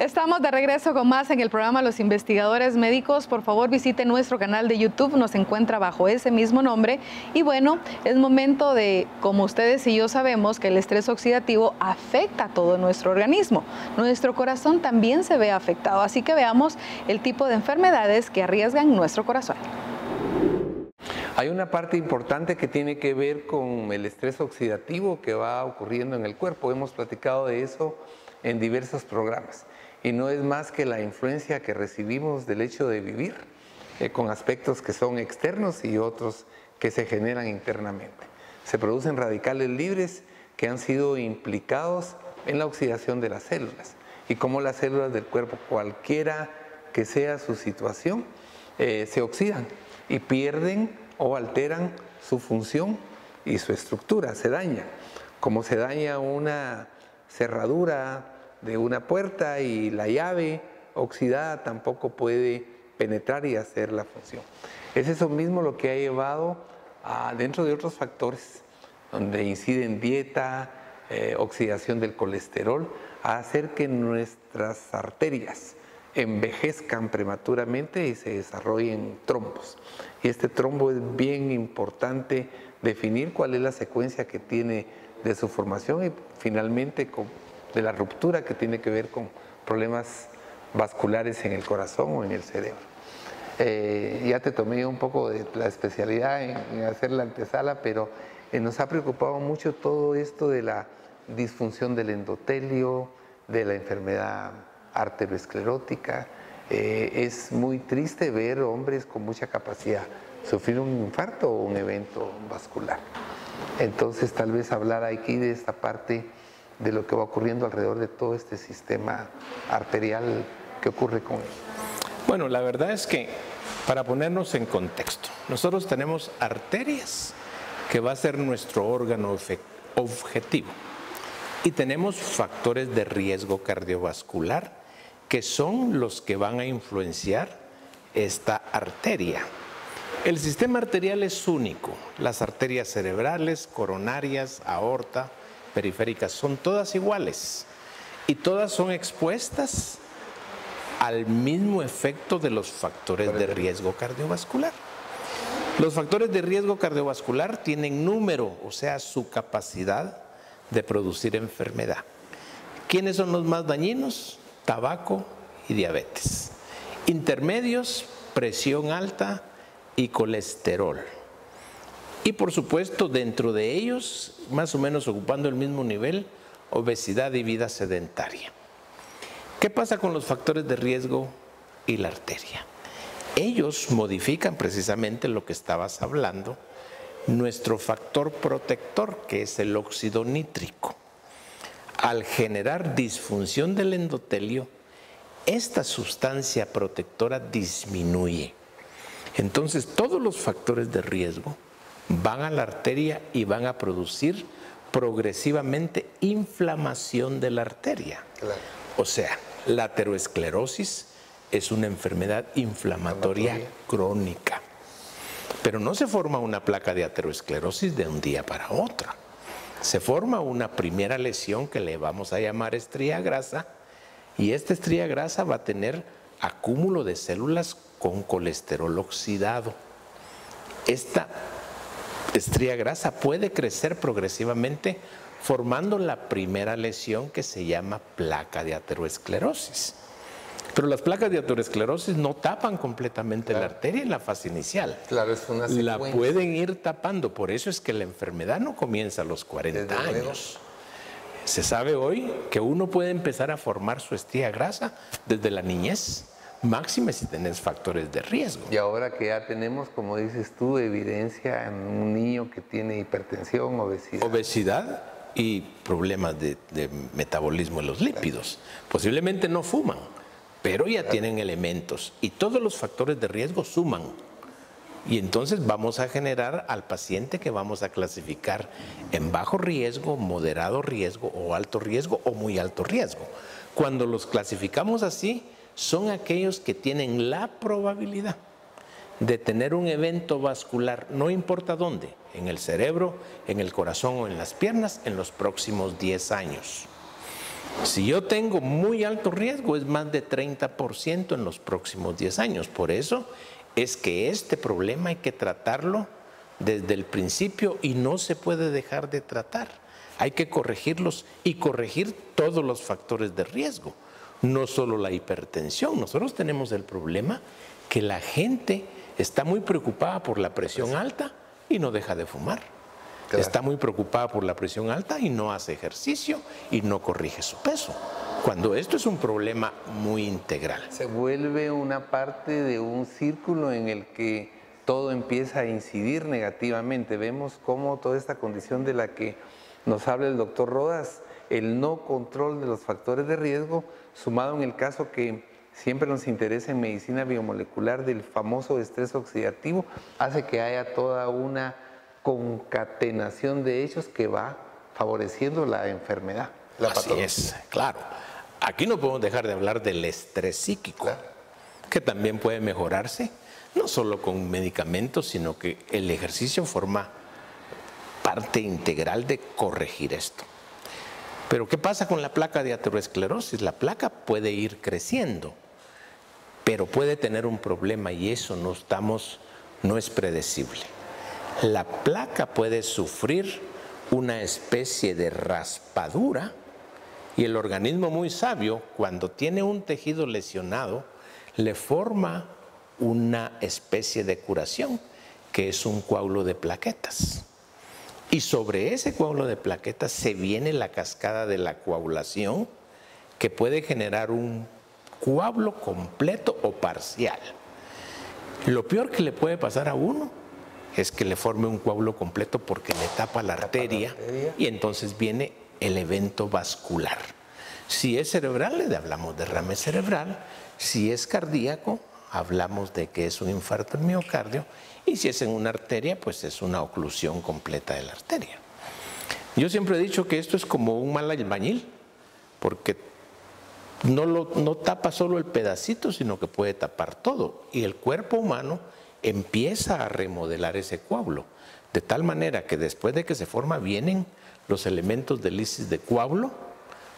Estamos de regreso con más en el programa Los Investigadores Médicos. Por favor, visite nuestro canal de YouTube, nos encuentra bajo ese mismo nombre. Y bueno, es momento de, como ustedes y yo sabemos, que el estrés oxidativo afecta a todo nuestro organismo. Nuestro corazón también se ve afectado, así que veamos el tipo de enfermedades que arriesgan nuestro corazón. Hay una parte importante que tiene que ver con el estrés oxidativo que va ocurriendo en el cuerpo. Hemos platicado de eso en diversos programas. Y no es más que la influencia que recibimos del hecho de vivir, con aspectos que son externos y otros que se generan internamente. Se producen radicales libres que han sido implicados en la oxidación de las células. Y como las células del cuerpo, cualquiera que sea su situación, se oxidan y pierden o alteran su función y su estructura, se daña. Como se daña una cerradura de una puerta y la llave oxidada tampoco puede penetrar y hacer la función. Es eso mismo lo que ha llevado dentro de otros factores, donde inciden dieta, oxidación del colesterol, a hacer que nuestras arterias envejezcan prematuramente y se desarrollen trombos. Y este trombo es bien importante definir cuál es la secuencia que tiene de su formación y finalmente de la ruptura que tiene que ver con problemas vasculares en el corazón o en el cerebro. Ya te tomé un poco de la especialidad en hacer la antesala, pero nos ha preocupado mucho todo esto de la disfunción del endotelio, de la enfermedad arteriosclerótica. Es muy triste ver hombres con mucha capacidad sufrir un infarto o un evento vascular. Entonces, tal vez hablar aquí de esta parte de lo que va ocurriendo alrededor de todo este sistema arterial que ocurre con él. Bueno, la verdad es que, para ponernos en contexto, nosotros tenemos arterias, que va a ser nuestro órgano objetivo, y tenemos factores de riesgo cardiovascular, que son los que van a influenciar esta arteria. El sistema arterial es único. Las arterias cerebrales, coronarias, aorta, periféricas, son todas iguales y todas son expuestas al mismo efecto de los factores de riesgo cardiovascular. Los factores de riesgo cardiovascular tienen número, o sea, su capacidad de producir enfermedad. ¿Quiénes son los más dañinos? Tabaco y diabetes. Intermedios, presión alta y colesterol. Y por supuesto, dentro de ellos, más o menos ocupando el mismo nivel, obesidad y vida sedentaria. ¿Qué pasa con los factores de riesgo y la arteria? Ellos modifican precisamente lo que estabas hablando, nuestro factor protector, que es el óxido nítrico. Al generar disfunción del endotelio, esta sustancia protectora disminuye. Entonces, todos los factores de riesgo van a la arteria y van a producir progresivamente inflamación de la arteria. Claro. O sea, la aterosclerosis es una enfermedad inflamatoria crónica. Pero no se forma una placa de aterosclerosis de un día para otro. Se forma una primera lesión que le vamos a llamar estría grasa, y esta estría grasa va a tener acúmulo de células con colesterol oxidado. Esta estría grasa puede crecer progresivamente formando la primera lesión que se llama placa de aterosclerosis. Pero las placas de aterosclerosis no tapan completamente la arteria en la fase inicial. Claro, es una secuencia. La pueden ir tapando, por eso es que la enfermedad no comienza a los 40 años. Se sabe hoy que uno puede empezar a formar su estría grasa desde la niñez, máxime si tenés factores de riesgo. Y ahora que ya tenemos, como dices tú, evidencia en un niño que tiene hipertensión, obesidad. Obesidad y problemas de metabolismo de los lípidos. Posiblemente no fuman, pero ya tienen elementos y todos los factores de riesgo suman. Y entonces vamos a generar al paciente que vamos a clasificar en bajo riesgo, moderado riesgo o alto riesgo o muy alto riesgo. Cuando los clasificamos así, son aquellos que tienen la probabilidad de tener un evento vascular, no importa dónde, en el cerebro, en el corazón o en las piernas, en los próximos 10 años. Si yo tengo muy alto riesgo, es más de 30% en los próximos 10 años. Por eso es que este problema hay que tratarlo desde el principio y no se puede dejar de tratar. Hay que corregirlos y corregir todos los factores de riesgo, no solo la hipertensión. Nosotros tenemos el problema que la gente está muy preocupada por la presión alta y no deja de fumar. Claro. Está muy preocupada por la presión alta y no hace ejercicio y no corrige su peso, cuando esto es un problema muy integral. Se vuelve una parte de un círculo en el que todo empieza a incidir negativamente. Vemos cómo toda esta condición de la que nos habla el doctor Rodas, el no control de los factores de riesgo, sumado en el caso que siempre nos interesa en medicina biomolecular del famoso estrés oxidativo, hace que haya toda una concatenación de hechos que va favoreciendo la enfermedad, la patología. Así es, claro. Aquí no podemos dejar de hablar del estrés psíquico, claro, que también puede mejorarse, no solo con medicamentos, sino que el ejercicio forma parte integral de corregir esto. Pero ¿qué pasa con la placa de aterosclerosis? La placa puede ir creciendo, pero puede tener un problema y eso no es predecible. La placa puede sufrir una especie de raspadura y el organismo muy sabio, cuando tiene un tejido lesionado, le forma una especie de curación, que es un coágulo de plaquetas. Y sobre ese coágulo de plaquetas se viene la cascada de la coagulación, que puede generar un coágulo completo o parcial. Lo peor que le puede pasar a uno es que le forme un coágulo completo porque le tapa la arteria y entonces viene el evento vascular. Si es cerebral, le hablamos de derrame cerebral. Si es cardíaco, hablamos de que es un infarto del miocardio. Y si es en una arteria, pues es una oclusión completa de la arteria. Yo siempre he dicho que esto es como un mal albañil, porque no tapa solo el pedacito, sino que puede tapar todo. Y el cuerpo humano empieza a remodelar ese coágulo, de tal manera que después de que se forma vienen los elementos de lisis de coágulo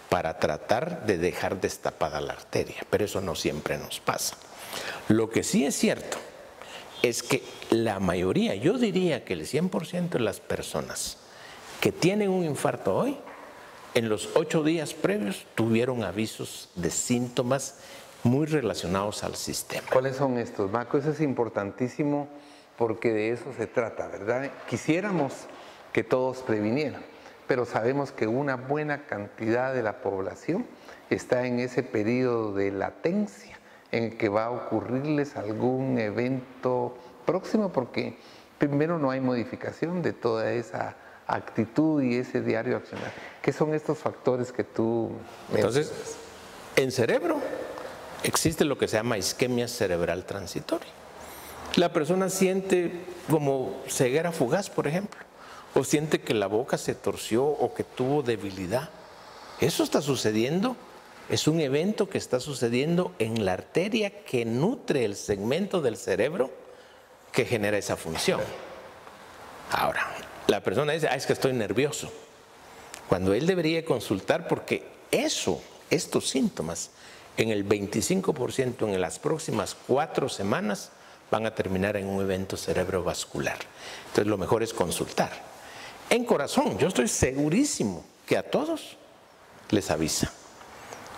para tratar de dejar destapada la arteria, pero eso no siempre nos pasa. Lo que sí es cierto es que la mayoría, yo diría que el 100% de las personas que tienen un infarto hoy, en los 8 días previos tuvieron avisos de síntomas muy relacionados al sistema. ¿Cuáles son estos, Maco? Eso es importantísimo porque de eso se trata, ¿verdad? Quisiéramos que todos previnieran, pero sabemos que una buena cantidad de la población está en ese periodo de latencia en el que va a ocurrirles algún evento próximo, porque primero no hay modificación de toda esa actitud y ese diario accionar. ¿Qué son estos factores que tú mencionas? Entonces, en cerebro existe lo que se llama isquemia cerebral transitoria. La persona siente como ceguera fugaz, por ejemplo, o siente que la boca se torció o que tuvo debilidad. Eso está sucediendo, es un evento que está sucediendo en la arteria que nutre el segmento del cerebro que genera esa función. Ahora, la persona dice, es que estoy nervioso, cuando él debería consultar porque estos síntomas, en el 25% en las próximas 4 semanas van a terminar en un evento cerebrovascular. Entonces lo mejor es consultar. En corazón, yo estoy segurísimo que a todos les avisa.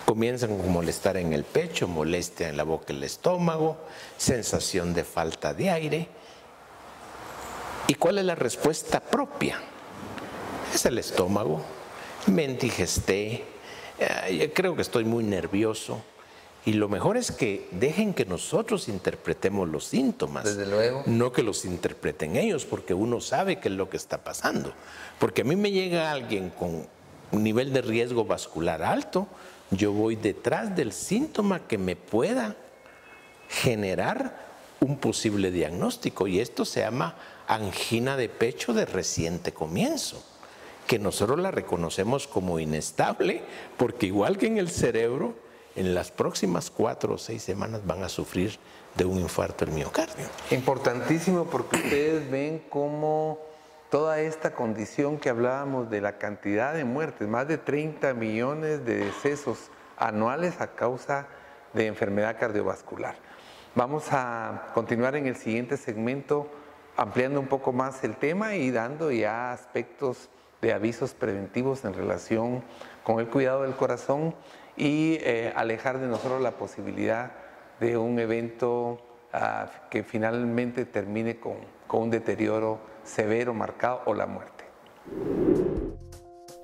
Comienzan con molestar en el pecho, molestia en la boca y el estómago, sensación de falta de aire. ¿Y cuál es la respuesta propia? Es el estómago. Me indigesté, creo que estoy muy nervioso. Y lo mejor es que dejen que nosotros interpretemos los síntomas. Desde luego. No que los interpreten ellos, porque uno sabe qué es lo que está pasando. Porque a mí me llega alguien con un nivel de riesgo vascular alto, yo voy detrás del síntoma que me pueda generar un posible diagnóstico. Y esto se llama angina de pecho de reciente comienzo, que nosotros la reconocemos como inestable, porque igual que en el cerebro, en las próximas 4 o 6 semanas van a sufrir de un infarto del miocardio. Importantísimo, porque ustedes ven cómo toda esta condición que hablábamos de la cantidad de muertes, más de 30 millones de decesos anuales a causa de enfermedad cardiovascular. Vamos a continuar en el siguiente segmento ampliando un poco más el tema y dando ya aspectos de avisos preventivos en relación con el cuidado del corazón y alejar de nosotros la posibilidad de un evento que finalmente termine con un deterioro severo, marcado o la muerte.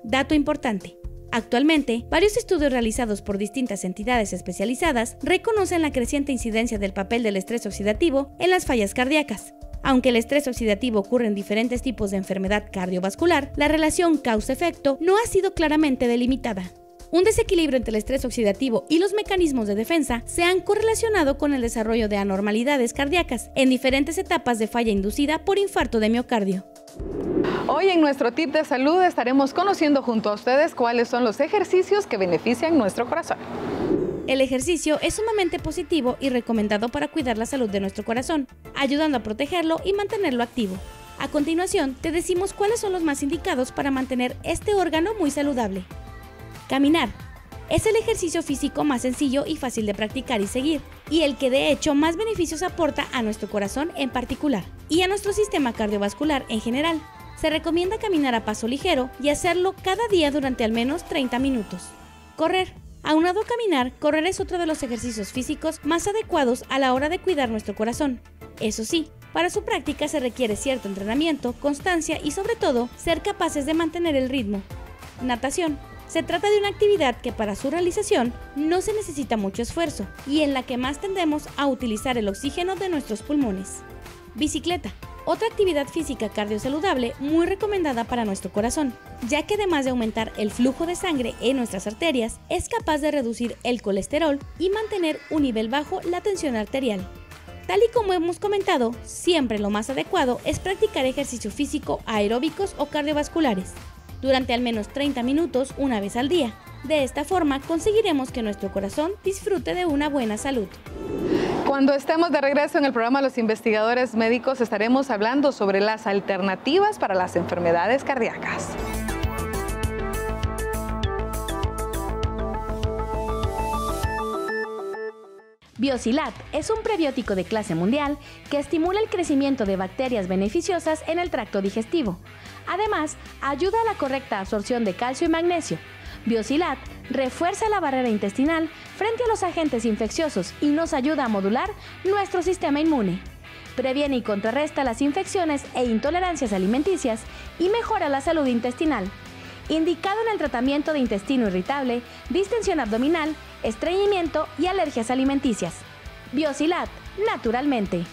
Dato importante. Actualmente, varios estudios realizados por distintas entidades especializadas reconocen la creciente incidencia del papel del estrés oxidativo en las fallas cardíacas. Aunque el estrés oxidativo ocurre en diferentes tipos de enfermedad cardiovascular, la relación causa-efecto no ha sido claramente delimitada. Un desequilibrio entre el estrés oxidativo y los mecanismos de defensa se han correlacionado con el desarrollo de anormalidades cardíacas en diferentes etapas de falla inducida por infarto de miocardio. Hoy en nuestro tip de salud estaremos conociendo junto a ustedes cuáles son los ejercicios que benefician nuestro corazón. El ejercicio es sumamente positivo y recomendado para cuidar la salud de nuestro corazón, ayudando a protegerlo y mantenerlo activo. A continuación, te decimos cuáles son los más indicados para mantener este órgano muy saludable. Caminar. Es el ejercicio físico más sencillo y fácil de practicar y seguir, y el que de hecho más beneficios aporta a nuestro corazón en particular, y a nuestro sistema cardiovascular en general. Se recomienda caminar a paso ligero y hacerlo cada día durante al menos 30 minutos. Correr. Aunado a caminar, correr es otro de los ejercicios físicos más adecuados a la hora de cuidar nuestro corazón. Eso sí, para su práctica se requiere cierto entrenamiento, constancia y sobre todo, ser capaces de mantener el ritmo. Natación. Se trata de una actividad que para su realización no se necesita mucho esfuerzo y en la que más tendemos a utilizar el oxígeno de nuestros pulmones. Bicicleta. Otra actividad física cardiosaludable muy recomendada para nuestro corazón, ya que además de aumentar el flujo de sangre en nuestras arterias, es capaz de reducir el colesterol y mantener un nivel bajo la tensión arterial. Tal y como hemos comentado, siempre lo más adecuado es practicar ejercicio físico aeróbicos o cardiovasculares, durante al menos 30 minutos una vez al día. De esta forma conseguiremos que nuestro corazón disfrute de una buena salud. Cuando estemos de regreso en el programa Los Investigadores Médicos estaremos hablando sobre las alternativas para las enfermedades cardíacas. Biosilat es un prebiótico de clase mundial que estimula el crecimiento de bacterias beneficiosas en el tracto digestivo. Además, ayuda a la correcta absorción de calcio y magnesio. Biosilat refuerza la barrera intestinal frente a los agentes infecciosos y nos ayuda a modular nuestro sistema inmune. Previene y contrarresta las infecciones e intolerancias alimenticias y mejora la salud intestinal. Indicado en el tratamiento de intestino irritable, distensión abdominal, estreñimiento y alergias alimenticias. Biosilat, naturalmente.